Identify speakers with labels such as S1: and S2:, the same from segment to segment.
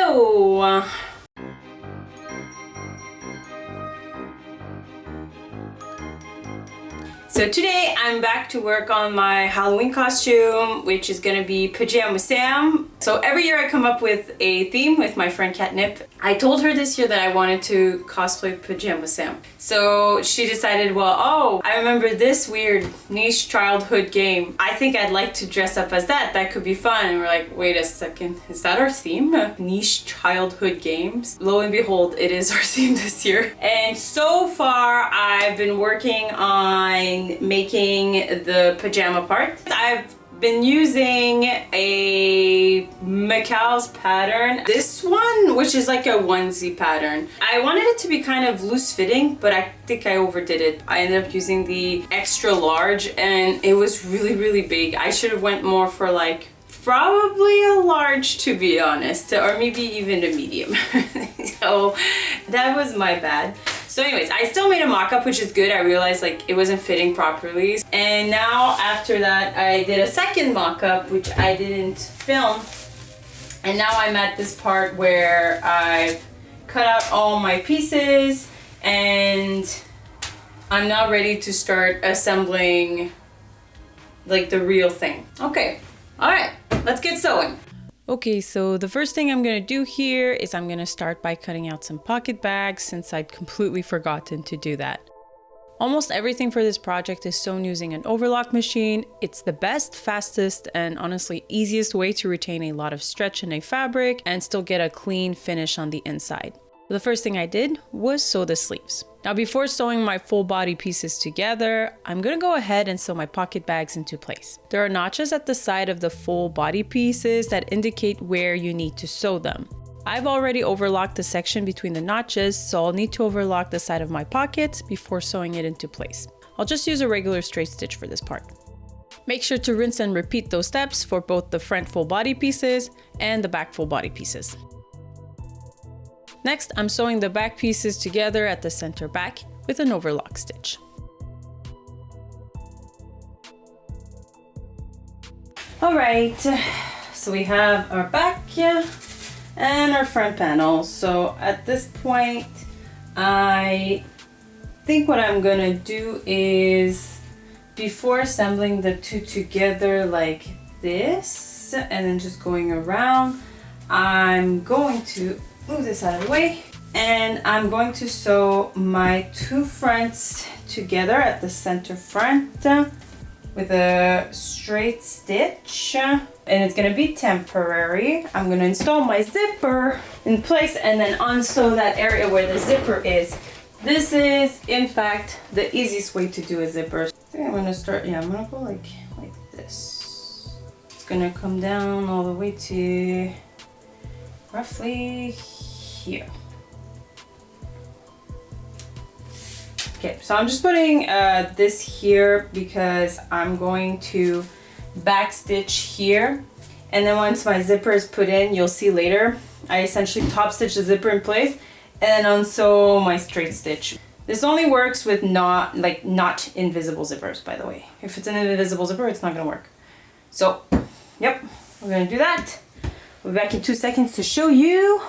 S1: go! So today I'm back to work on my Halloween costume, which is gonna be Pajama Sam. So every year I come up with a theme with my friend Catnip. I told her this year that I wanted to cosplay Pajama Sam. So she decided, well, oh, I remember this weird niche childhood game. I think I'd like to dress up as that. That could be fun. And we're like, wait a second, is that our theme? Niche childhood games? Lo and behold, it is our theme this year. And so far I've been working on making the pajama part. I've been using a Macau's pattern. This one, which is like a onesie pattern. I wanted it to be kind of loose fitting, but I think I overdid it. I ended up using the extra large and it was really, really big. I should have went more for like probably a large, to be honest, or maybe even a medium. So that was my bad. So anyways, I still made a mock-up, which is good. I realized like it wasn't fitting properly. And now after that, I did a second mock-up, which I didn't film. And now I'm at this part where I've cut out all my pieces and I'm now ready to start assembling like the real thing. Okay, all right, let's get sewing. Okay, so the first thing I'm gonna do here is I'm gonna start by cutting out some pocket bags since I'd completely forgotten to do that. Almost everything for this project is sewn using an overlock machine. It's the best, fastest, and honestly easiest way to retain a lot of stretch in a fabric and still get a clean finish on the inside. The first thing I did was sew the sleeves. Now before sewing my full body pieces together, I'm gonna go ahead and sew my pocket bags into place. There are notches at the side of the full body pieces that indicate where you need to sew them. I've already overlocked the section between the notches, so I'll need to overlock the side of my pocket before sewing it into place. I'll just use a regular straight stitch for this part. Make sure to rinse and repeat those steps for both the front full body pieces and the back full body pieces. Next, I'm sewing the back pieces together at the center back with an overlock stitch. All right, so we have our back and our front panel. So at this point, I think what I'm gonna do is, before assembling the two together like this, and then just going around, I'm going to move this out of the way and I'm going to sew my two fronts together at the center front with a straight stitch, and it's going to be temporary. I'm going to install my zipper in place and then unsew that area where the zipper is. This is in fact the easiest way to do a zipper. I think I'm going to start, I'm going to go like this. It's going to come down all the way to roughly here. Okay, so I'm just putting this here because I'm going to backstitch here, and then once my zipper is put in, you'll see later, I essentially top stitch the zipper in place and then unsew my straight stitch. This only works with not invisible zippers, by the way. If it's an invisible zipper, it's not gonna work. So, yep, we're gonna do that. We'll be back in 2 seconds to show you.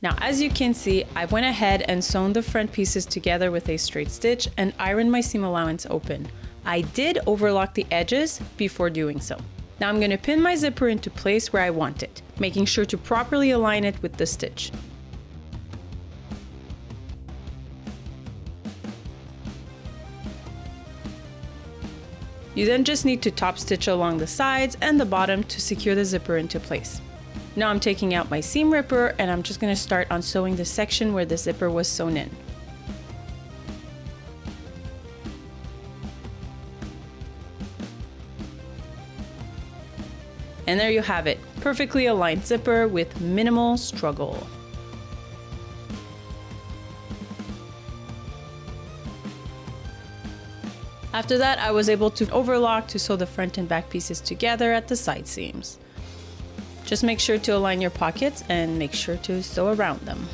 S1: Now, as you can see, I went ahead and sewn the front pieces together with a straight stitch and ironed my seam allowance open. I did overlock the edges before doing so. Now I'm going to pin my zipper into place where I want it, making sure to properly align it with the stitch. You then just need to top stitch along the sides and the bottom to secure the zipper into place. Now I'm taking out my seam ripper and I'm just going to start on sewing the section where the zipper was sewn in. And there you have it, perfectly aligned zipper with minimal struggle. After that, I was able to overlock to sew the front and back pieces together at the side seams. Just make sure to align your pockets and make sure to sew around them.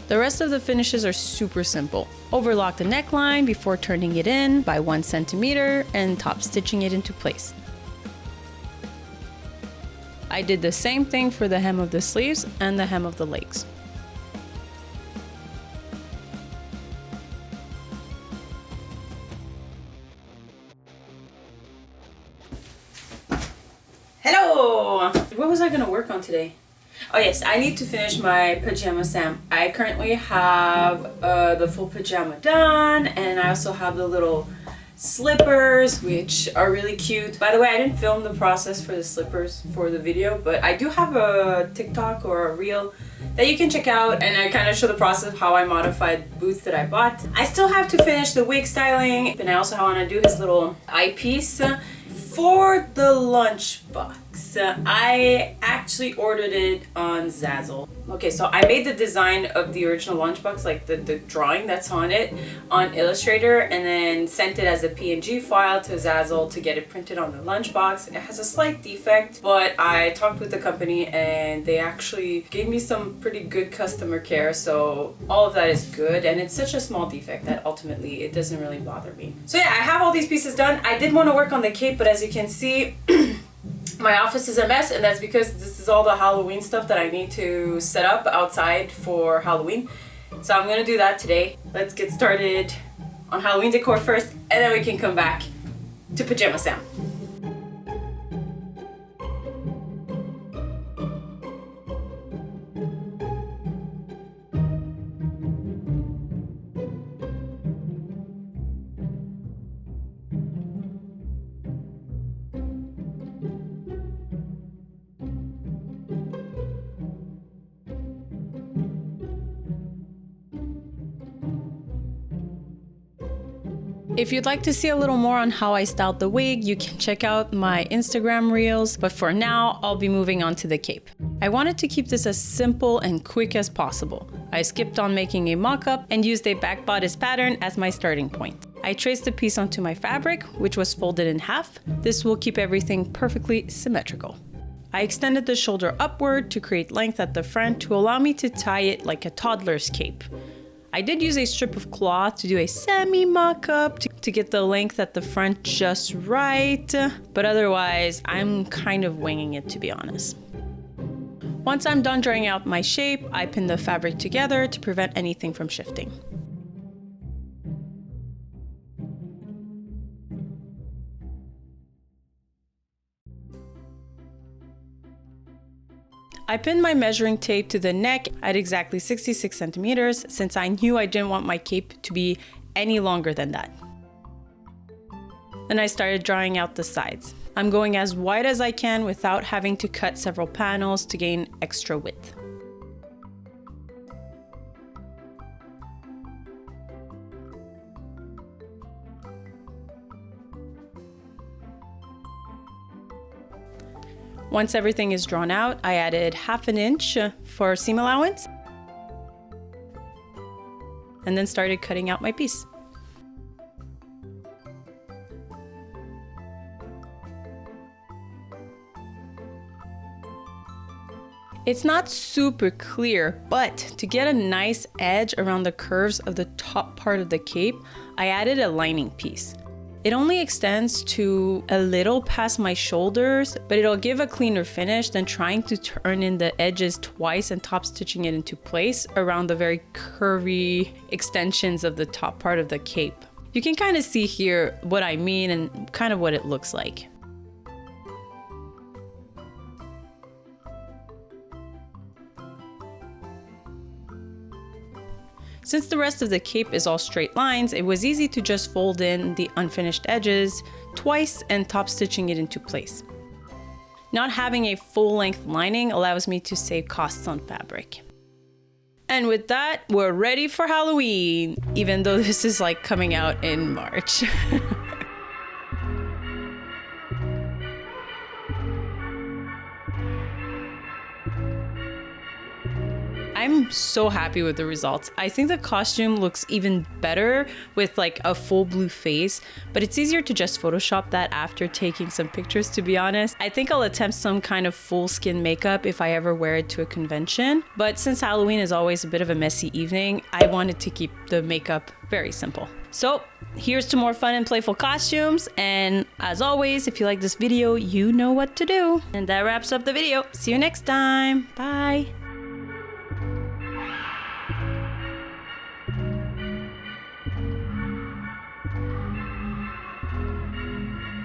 S1: The rest of the finishes are super simple. Overlock the neckline before turning it in by 1 centimeter and top stitching it into place. I did the same thing for the hem of the sleeves and the hem of the legs. Hello! What was I gonna work on today? Oh yes, I need to finish my pajama Sam. I currently have the full pajama done, and I also have the little slippers, which are really cute. By the way, I didn't film the process for the slippers for the video, but I do have a TikTok or a reel that you can check out, and I kind of show the process of how I modified boots that I bought. I still have to finish the wig styling, and I also want to do this little eyepiece. For the lunchbox, I actually ordered it on Zazzle. Okay, so I made the design of the original lunchbox, like the drawing that's on it, on Illustrator, and then sent it as a PNG file to Zazzle to get it printed on the lunchbox. It has a slight defect, but I talked with the company and they actually gave me some pretty good customer care, so all of that is good, and it's such a small defect that ultimately it doesn't really bother me. So yeah, I have all these pieces done. I did want to work on the cape, but as you can see, my office is a mess, and that's because this is all the Halloween stuff that I need to set up outside for Halloween. So I'm gonna do that today. Let's get started on Halloween decor first, and then we can come back to Pajama Sam. If you'd like to see a little more on how I styled the wig, you can check out my Instagram reels, but for now, I'll be moving on to the cape. I wanted to keep this as simple and quick as possible. I skipped on making a mock-up and used a back bodice pattern as my starting point. I traced the piece onto my fabric, which was folded in half. This will keep everything perfectly symmetrical. I extended the shoulder upward to create length at the front to allow me to tie it like a toddler's cape. I did use a strip of cloth to do a semi mock-up to get the length at the front just right, but otherwise I'm kind of winging it, to be honest. Once I'm done drawing out my shape, I pin the fabric together to prevent anything from shifting. I pinned my measuring tape to the neck at exactly 66 centimeters since I knew I didn't want my cape to be any longer than that. Then I started drawing out the sides. I'm going as wide as I can without having to cut several panels to gain extra width. Once everything is drawn out, I added 1/2 inch for seam allowance and then started cutting out my piece. It's not super clear, but to get a nice edge around the curves of the top part of the cape, I added a lining piece. It only extends to a little past my shoulders, but it'll give a cleaner finish than trying to turn in the edges twice and top stitching it into place around the very curvy extensions of the top part of the cape. You can kind of see here what I mean and kind of what it looks like. Since the rest of the cape is all straight lines, it was easy to just fold in the unfinished edges twice and top stitching it into place. Not having a full-length lining allows me to save costs on fabric. And with that, we're ready for Halloween, even though this is like coming out in March. I'm so happy with the results. I think the costume looks even better with like a full blue face, but it's easier to just Photoshop that after taking some pictures, to be honest. I think I'll attempt some kind of full skin makeup if I ever wear it to a convention, but since Halloween is always a bit of a messy evening, I wanted to keep the makeup very simple. So here's to more fun and playful costumes. And as always, if you like this video, you know what to do. And that wraps up the video. See you next time. Bye.